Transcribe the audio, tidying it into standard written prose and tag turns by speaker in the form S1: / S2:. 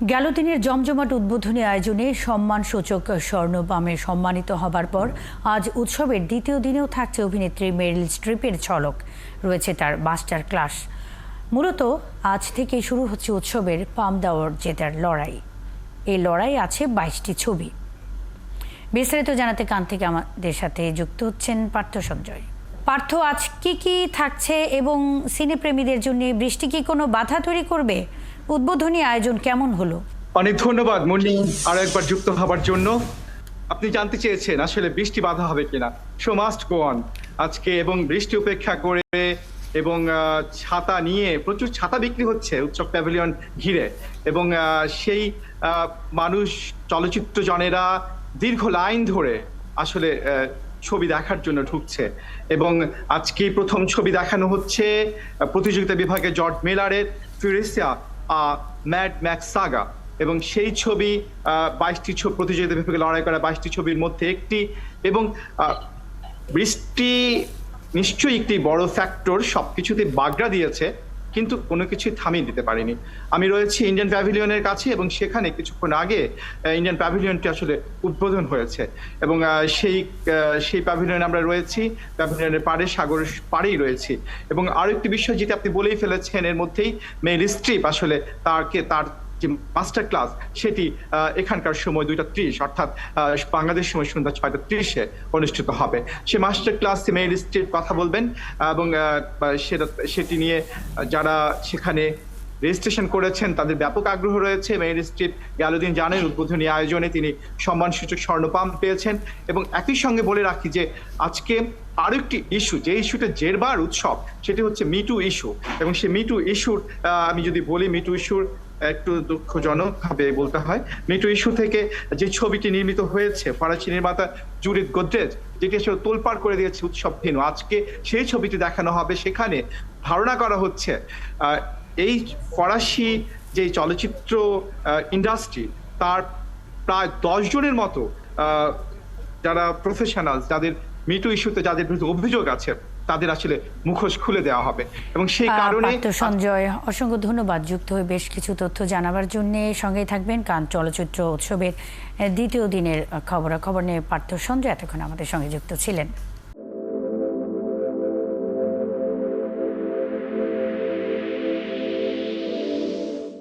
S1: গেল দিনের জমজমাট উদ্বোধনী আয়োজনে সম্মানসূচক স্বর্ণপামে সম্মানিত হবার পর আজ উৎসবের দ্বিতীয় দিনেও থাকছে অভিনেত্রী মেরিল স্ট্রিপের ঝলক। রয়েছে তার মাস্টার ক্লাস। মূলত আজ থেকে শুরু হচ্ছে উৎসবের পাম অ্যাওয়ার্ড জেতার লড়াই। এই লড়াই আছে 22টি ছবি। বিস্তারিত জানাতে কান থেকে আমাদের সাথে যুক্ত হচ্ছেন পার্থ সঞ্জয়। পার্থ, আজ কি থাকছে এবং সিনেপ্রেমীদের জন্য বৃষ্টি কি কোনো বাধা তৈরি করবে? উদ্বোধনী আয়োজন কেমন হলো?
S2: অনেক ধন্যবাদ মুন্নি আরো একবার যুক্ত হবার জন্য। আপনি জানতে চেয়েছেন আসলে বৃষ্টি বাধা হবে কিনা। শো মাস্ট গো অন আজকে, এবং বৃষ্টি উপেক্ষা করে এবং ছাতা নিয়ে প্রচুর ছাতা বিক্রি হচ্ছে উৎসব প্যাভিলিয়ন ঘিরে, এবং সেই মানুষ চলচ্চিত্র জনেরা দীর্ঘ লাইন ধরে আসলে ছবি দেখার জন্য ঢুকছে। এবং আজকে প্রথম ছবি দেখানো হচ্ছে প্রতিযোগিতা বিভাগে জর্জ মিলারের ফিউরিসিয়া ম্যাড ম্যাক্স সাগা, এবং সেই ছবি 22টি প্রতিযোগিতা বিভাগে লড়াই করা 22টি ছবির মধ্যে একটি। এবং বৃষ্টি নিশ্চয়ই একটি বড় ফ্যাক্টর, সবকিছুতে বাগড়া দিয়েছে, কিন্তু কোনো কিছুই থামিয়ে দিতে পারেনি। আমি রয়েছি ইন্ডিয়ান প্যাভিলিয়নের কাছে, এবং সেখানে কিছুক্ষণ আগে ইন্ডিয়ান প্যাভিলিয়নটি আসলে উদ্বোধন হয়েছে, এবং সেই প্যাভিলিয়নে আমরা রয়েছি, প্যাভিলিয়নের পাড়ে, সাগরের পাড়েই রয়েছি। এবং আরো একটি বিষয় যেটা আপনি বলেই ফেলেছেন, এর মধ্যেই মেরিল স্ট্রিপ আসলে তার যে মাস্টার ক্লাস সেটি এখানকার সময় 2:30 অর্থাৎ বাংলাদেশ সময় সন্ধ্যা 6:30 অনুষ্ঠিত হবে। সে মাস্টার ক্লাসে মেরিল স্ট্রিপ কথা বলবেন, এবং সেটি নিয়ে যারা সেখানে রেজিস্ট্রেশন করেছেন তাদের ব্যাপক আগ্রহ রয়েছে। মেরিল স্ট্রিপ গেল দিন জানেন উদ্বোধনী আয়োজনে তিনি সম্মানসূচক স্বর্ণপাম পেয়েছেন। এবং একই সঙ্গে বলে রাখি যে আজকে আরো একটি ইস্যু, যে ইস্যুটা জেরবার উৎসব, সেটি হচ্ছে মিটু ইস্যু। এবং সেই মিটু ইস্যুর আমি যদি বলি, মিটু ইস্যুর একটু দুঃখজনক ভাবে বলতে হয়, মিটু ইস্যু থেকে যে ছবিটি নির্মিত হয়েছে ফরাসি নির্মাতা জুডিথ গোদ্রেজ, যেটি আসলে তোলপাড় করে দিয়েছে উৎসব ভেন্যু, আজকে সেই ছবিটি দেখানো হবে। সেখানে ধারণা করা হচ্ছে এই ফরাসি যে চলচ্চিত্র ইন্ডাস্ট্রি, তার প্রায় 10 জনের মতো যারা প্রফেশনাল, যাদের মিটু ইস্যুতে যাদের বিরুদ্ধে অভিযোগ আছে, তাদের আসলে মুখোশ খুলে দেওয়া হবে। এবং সেই কারণে
S1: সঞ্জয়, অসংখ্য ধন্যবাদ যুক্ত হয়ে বেশ কিছু তথ্য জানাবার জন্য। সঙ্গেই থাকবেন কান চলচ্চিত্র উৎসবের দ্বিতীয় দিনের খবরাখবর নিয়ে পার্থ সঞ্জয় এতক্ষণ আমাদের সঙ্গে যুক্ত ছিলেন।